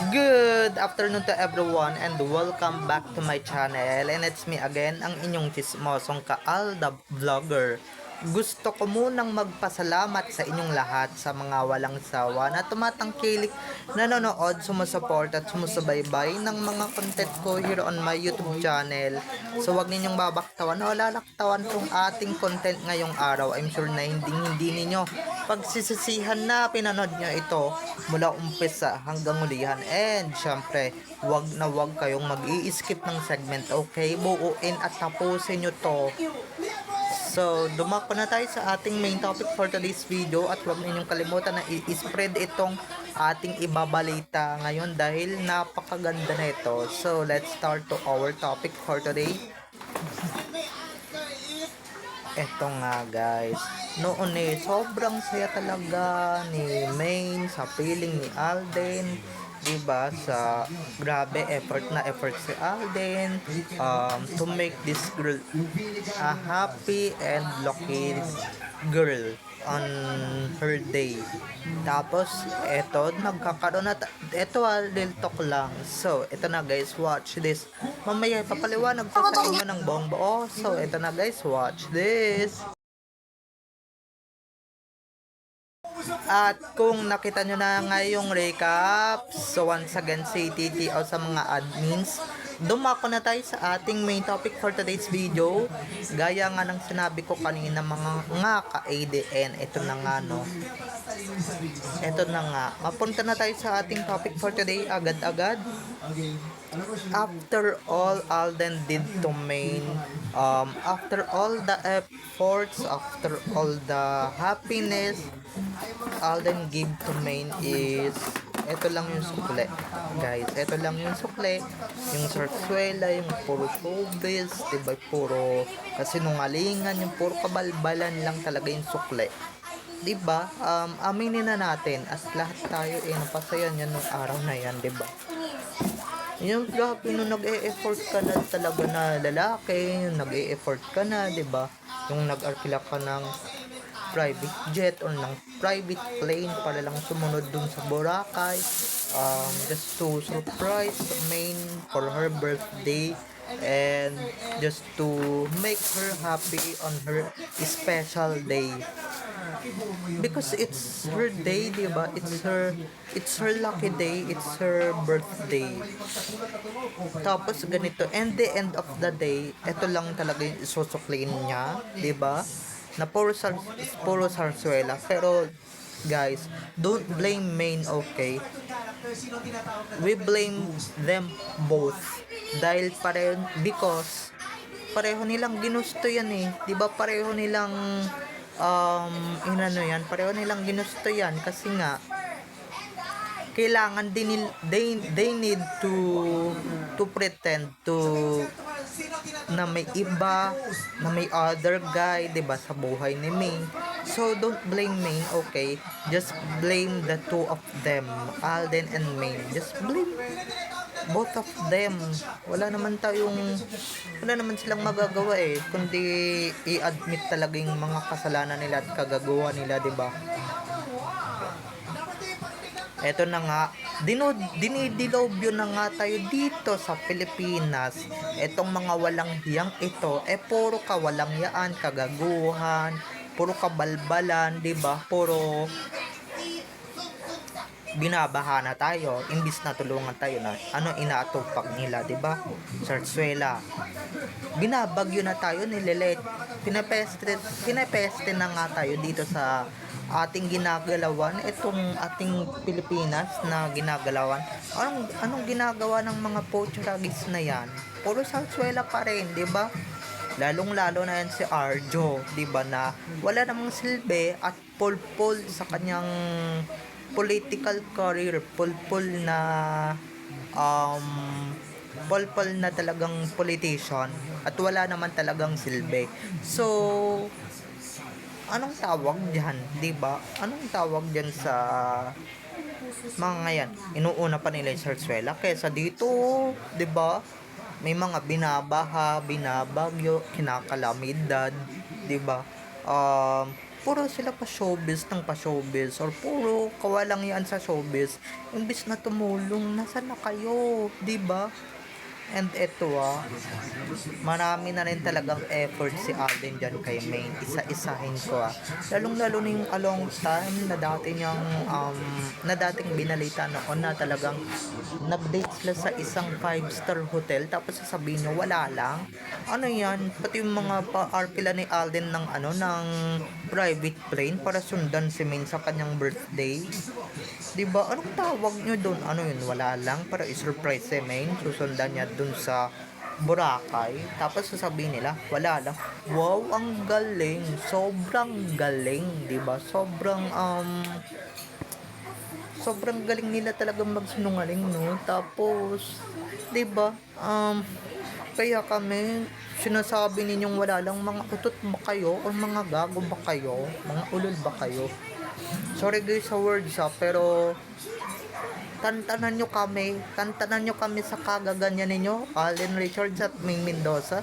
Good afternoon to everyone and welcome back to my channel, and it's me again, ang inyong chismosong Kaalda Vlogger. Gusto ko munang magpasalamat sa inyong lahat sa mga walang sawa na tumatangkilik, nanonood, sumusuport at sumusubaybay ng mga content ko here on my YouTube channel. So wag ninyong babaktawan o lalaktawan tong ating content ngayong araw. I'm sure na hindi ninyo pagsisisihan na pinanood nyo ito mula umpisa hanggang ulihan. And syempre, wag na wag kayong mag-i-skip ng segment, okay? Buuin at tapusin nyo to. So, dumako na tayo sa ating main topic for today's video, at huwag ninyong kalimutan na i-spread itong ating ibabalita ngayon dahil napakaganda na ito. So, let's start to our topic for today. Eto nga guys, noon sobrang saya talaga ni Main sa feeling ni Alden, diba? Sa grabe effort si Alden to make this girl a happy and lucky girl on her day. Tapos eto nagkakaroon na eto real talk lang. So eto na guys, watch this. Mamaya papaliwanag ko sa inyo ng buong buo. So eto na guys, watch this. At kung nakita nyo na ngayong recap, so once again say TTO sa mga admins, dumako na tayo sa ating main topic for today's video. Gaya nga ng sinabi ko kanina mga ka-ADN, ito na nga no. Ito na nga, mapunta na tayo sa ating topic for today agad-agad. After all Alden did to Main, after all the efforts, after all the happiness Alden gave to Main is eto lang yung sukle guys, eto lang yung sukle, yung sarsuela, yung puro showbiz, diba, puro kasinungalingan, yung puro kabalbalan lang talaga yung sukle, diba? Aminin na natin as lahat tayo napasaya niya nung araw na yan, diba? Yung grabe nung nag-e-effort ka na talaga na lalaki, yung nag-e-effort ka na, diba? Yung nag-arkila ka ng private jet or ng private plane para lang sumunod dun sa Boracay, just to surprise Main for her birthday and just to make her happy on her special day, because it's her day, diba? It's her lucky day, it's her birthday. Tapos ganito, and the end of the day, ito lang talaga yung isusuklain niya, diba? Na puro sarsuela. Pero guys, don't blame Main, okay? We blame them both dahil because pareho nilang ginusto yan diba? Pareho nilang pareho nilang ginusto yan kasi nga kailangan din they need to pretend to na may iba, na may other guy, 'di ba, sa buhay ni Main. So don't blame Main, okay? Just blame the two of them, Alden and Main. Just blame both of them. Wala naman silang magagawa kundi i-admit talaga yung mga kasalanan nila at kagagawa nila, 'di ba? Eto na nga, dinidilobyo na nga tayo dito sa Pilipinas. Etong mga walang hiyang ito, puro kawalang yaan, kagaguhan, puro kabalbalan, diba? Puro binabaha na tayo, imbis na tulungan tayo na inaatupak nila, diba? Sarsuela. Binabagyo na tayo, nilelet. Pinapeste na nga tayo dito sa ating ginagalawan, itong ating Pilipinas na ginagalawan. Anong ginagawa ng mga Portuguese na yan? Puro sarsuela pa rin, di ba? Lalong-lalo na yan si Arjo, di ba, na wala namang silbi at pulpul sa kanyang political career, pulpul na talagang politician at wala naman talagang silbi. So anong tawag diyan, 'di ba? Anong tawag diyan sa mga yan? Inuuna pa nila yung sarsuela kaysa dito, 'di ba? May mga binabaha, binabagyo, kinakalamidad, 'di ba? puro sila pa showbiz ng pa showbiz or puro kawalang yan sa showbiz. Imbis na tumulong, nasa na kayo, 'di ba? And eto marami na rin talagang effort si Alden dyan kay Maine. Isa-isahin ko Lalong-lalo na yung a long time na dati niyang, na dating binalita noon na talagang nag-date sila sa isang 5-star hotel tapos sasabihin niyo wala lang. Ano yan? Pati yung mga pa-arpila ni Alden ng ng private plane para sundan si Maine sa kanyang birthday. 'Di ba? Anong tawag niyo doon? Ano yun? Wala lang para i-surprise si Maine. Susundan niya dun sa Boracay. Tapos sasabihin nila, wala lang. Wow, ang galing. Sobrang galing, 'di ba? Sobrang galing nila talagang magsinungaling, no? Tapos, 'di ba? Kaya kami sinasabi ninyong wala lang, mga utot ba kayo o mga gago ba kayo? Mga ulol ba kayo? Sorry guys sa words pero tantanan nyo kami sa kagaganyan ninyo, Allen Richards at Ming Mendoza.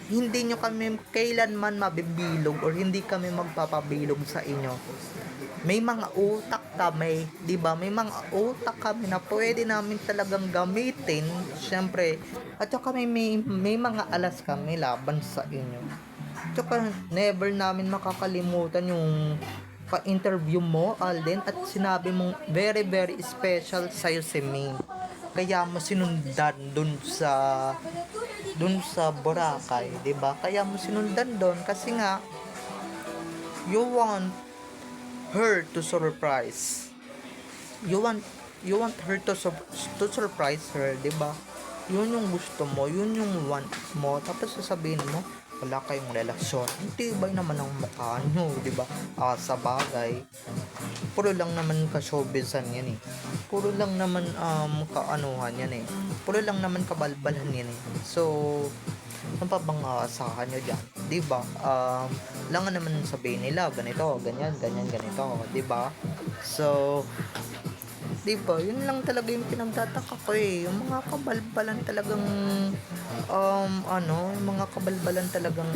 Hindi nyo kami kailanman mabibilog or hindi kami magpapabilog sa inyo. May mga utak kami, 'di ba? May mga utak kami na pwede namin talagang gamitin, syempre. At saka may mga alas kami laban sa inyo. Tsaka never namin makakalimutan yung pa-interview mo, Alden, at sinabi mong very very special sa'yo si Ming. Kaya mo sinundan dun sa Boracay, 'di ba? Kaya mo sinundan doon kasi nga you want her to surprise. You want her to surprise her, 'di ba? Yun yung gusto mo, yun yung want mo. Tapos sasabihin mo, wala kayong relasyon. Hindi ba naman ang mukha nyo, di ba? Sa bagay, puro lang naman ka-showbizan yan eh. Puro lang naman kaanuhan yan eh. Puro lang naman kabalbalan yan eh. So, ano pa bang aasahan nyo dyan? Di ba? Lang naman sabihin nila, ganito, ganyan, ganito, di ba? So, di ba? Yun lang talaga yung pinagtataka ko eh. Yung mga kabalbalan talagang yung mga kabalbalan talagang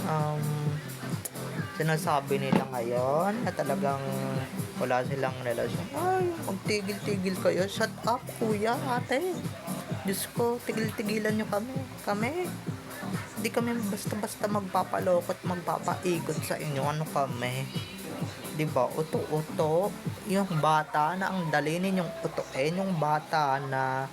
sinasabi nila ngayon na talagang wala silang relasyon. Ay, magtigil-tigil kayo. Shut up, kuya, ate. Diyos ko, tigil-tigilan nyo kami. Hindi kami basta-basta magpapaloko at magpapaikot sa inyo. Ano kami? 'Di ba? Uto-uto, yung bata na ang dali ninyong utuin, yung bata na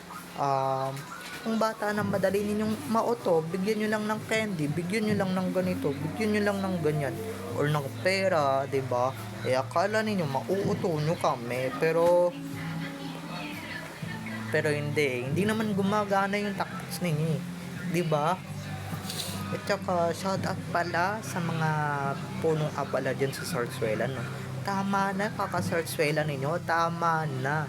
madali ninyong mauto, bigyan nyo lang ng candy, bigyan nyo lang ng ganito, bigyan nyo lang ng ganyan, or ng pera, 'di ba? Akala ninyo mauuto nyo kami, pero hindi naman gumagana yung tactics ninyo, 'di ba? At saka, shout out pala sa mga punong abala dyan sa Sarsuela, no? Tama na, kaka-Sarsuela ninyo. Tama na.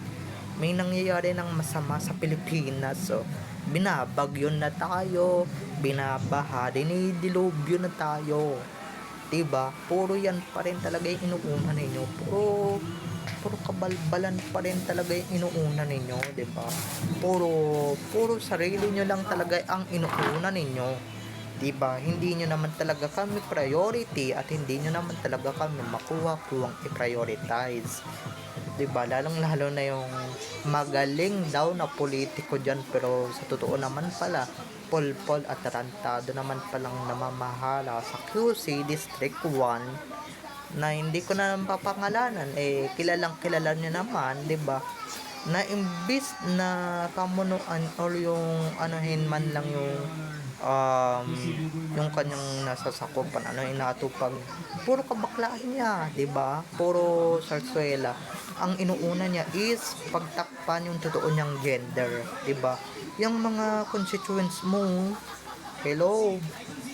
May nangyayari ng masama sa Pilipinas. So, binabagyo na tayo. Binabaha. Dinidilubyo na tayo. Diba? Puro yan pa rin talaga yung inuuna ninyo. Puro kabalbalan pa rin talaga yung inuuna ninyo. Diba? Puro sarili nyo lang talaga ang inuuna ninyo. Diba? Hindi nyo naman talaga kami priority at hindi nyo naman talaga kami makuha-kuhang i-prioritize. Diba? Lalong-lalo na yung magaling daw na politiko dyan, pero sa totoo naman pala, polpol at tarantado naman palang namamahala sa QC District 1 na hindi ko na papangalanan. Kilalang kilala nyo naman, diba? Na imbis na pamunuan or yung anuhin man lang yung kanyang nasa sakupan, inatupag, puro kabaklaan niya, 'di ba? Puro sarsuela. Ang inuuna niya is pagtakpan yung totoo niyang gender, 'di ba? Yung mga constituents mo, hello,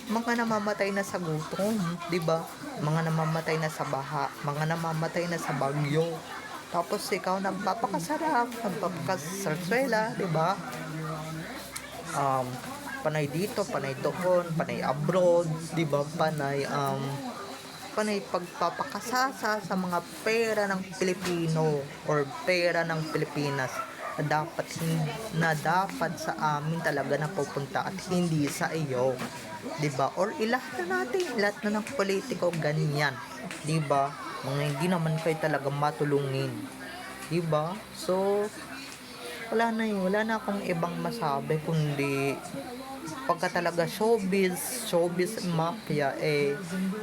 mga namamatay na sa gutom, 'di ba? Mga namamatay na sa baha, mga namamatay na sa bagyo. Tapos ikaw nagpapakasarap, nagpapakasarsuela, 'di ba? Panay dito, panay doon, panay abroad, 'di ba? Panay pagpapakasasa sa mga pera ng Pilipino or pera ng Pilipinas na dapat sa amin talaga na pupunta at hindi sa iyo, 'di ba? Or lahat na ng politiko ganyan, 'di ba? mga hindi naman kayo talaga matulungin, diba? So wala na akong ibang masabi kundi pagka talaga showbiz mafia,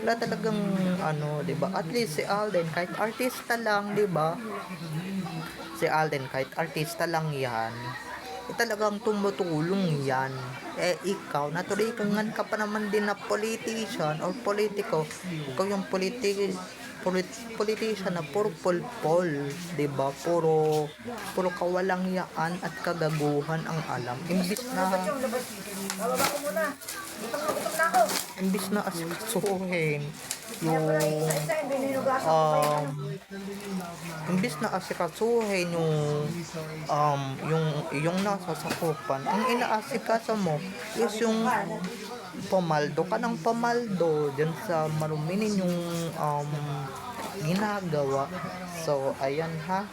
wala talagang ano, 'di ba? At least si Alden kahit artista lang, 'di ba? Si Alden kahit artista lang 'yan. Talagang tumutulong 'yan. Ikaw, naturingan ka pa naman din na politician or politiko. Ikaw yung politician na puro pulpol, 'di ba? Puro kawalang yaan at kagaguhan ang alam. Imbis na asikasuhin yung um imbis na asikasuhin yung nasa sakupan, ang inaasikaso mo is yung pamaldo ka ng pamaldo dyan sa maruminin yung ginagawa. So ayan ha,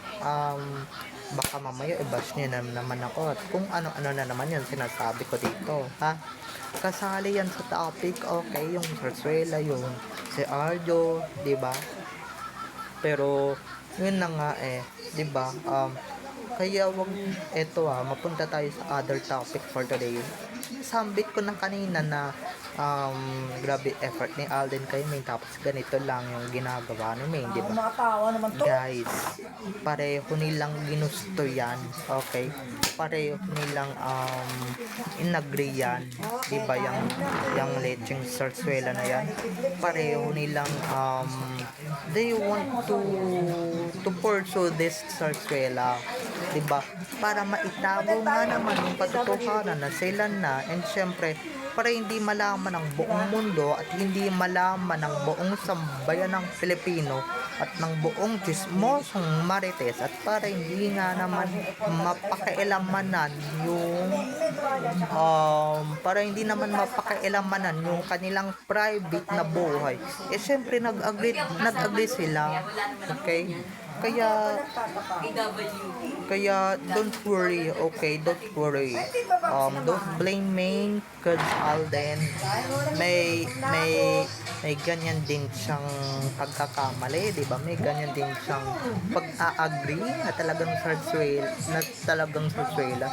baka mamaya i-bash niya naman ako at kung ano-ano na naman yan sinasabi ko dito ha. Kasali yan sa topic, okay, yung Sarsuela, yung si Arjo, 'di ba? Pero yun na nga 'di ba? Kaya wag mapunta tayo sa other topic for today. Sambit ko na kanina na grabe effort ni Alden kay Maine, tapos ganito lang yung ginagawa ni Maine, 'di ba? Guys, pareho nilang ginusto yan, okay? Pareho nilang inagree yan, 'di ba? Yung lecheng Sarsuela na yan, pareho nilang they want to pursue this Sarsuela, 'di ba? Para maitago nga naman yung katotohanan na sila na, and syempre para hindi malaman ng buong mundo at hindi malaman ng buong sambayan ng Pilipino at ng buong chismosong marites, at para hindi nga naman mapakailanmanan yung yung kanilang private na buhay. Syempre nag-agree sila, okay? Kaya don't worry, okay? Don't worry. Don't blame Maine, cause Alden may ganyan din siyang pagkakamali, 'di ba? May ganyan din siyang pag-a-agree na talagang Sarsuela.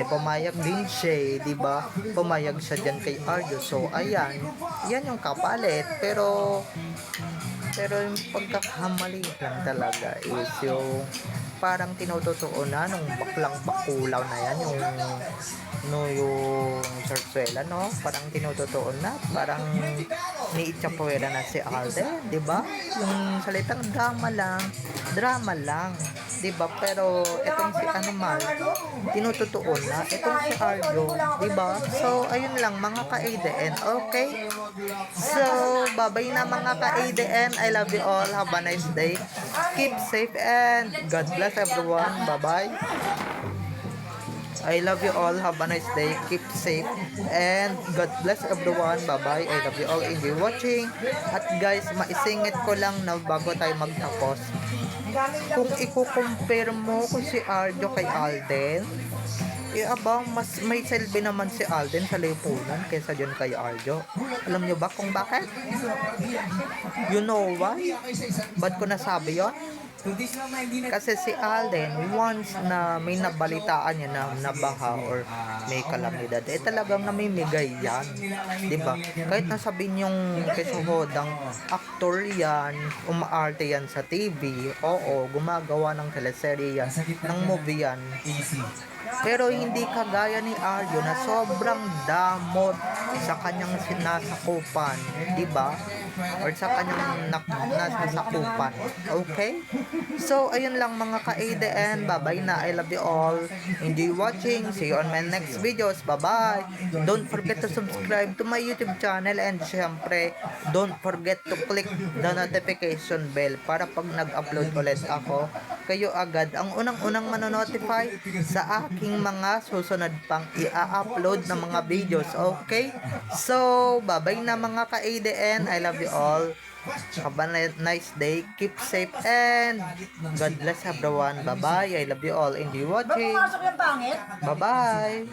Pumayag din siya, 'di ba? Pumayag siya diyan kay Arjo. So ayan, yan yung kapalit, pero yung pagkakamali lang talaga is yung parang tinutotoo na nung baklang bakulaw na yan, yung Sarsuela, no? Parang tinutotoo na, parang ni Chapuera na si Alden, 'di ba? Yung salitang drama lang, 'di ba? Pero etong si Anumal, tinutotoo na, etong si Arjo, 'di ba? So ayun lang mga ka-ADN, okay? So bye-bye na mga ka-ADN. I love you all. Have a nice day. Keep safe and God bless everyone. Bye-bye. I love you all. Have a nice day. Keep safe and God bless everyone. Bye-bye. I love you all. Enjoy watching. At guys, maisingit ko lang na bago tayo magtapos. Kung i-compare mo kung si Arjo kay Alden, mas may silbi naman si Alden sa lipunan kaysa dyan kay Arjo. Alam nyo ba kung bakit? You know why? Ba't ko nasabi yon? Kasi si Alden, once na may nabalitaan niya na nabaha or may kalamidad, talagang namimigay yan, 'di ba? Kahit nasabihin yung kasuhodang aktor yan, umaarte yan sa TV, oo, gumagawa ng teleserye yan, ng movie yan, pero hindi kagaya ni Arjo na sobrang damot sa kanyang sinasakupan, 'di ba? Or sa kanyang nasasakupan. Okay? So ayun lang mga ka-ADN. Bye-bye na. I love you all. Enjoy watching. See you on my next videos. Bye-bye. Don't forget to subscribe to my YouTube channel, and syempre don't forget to click the notification bell para pag nag-upload ulit ako, kayo agad ang unang-unang manonotify sa aking mga susunod pang i-upload na mga videos. Okay? So, bye-bye na mga ka-ADN. I love you all. Have a nice day. Keep safe and God bless everyone. Bye-bye. I love you all. Enjoy watching. Bye-bye.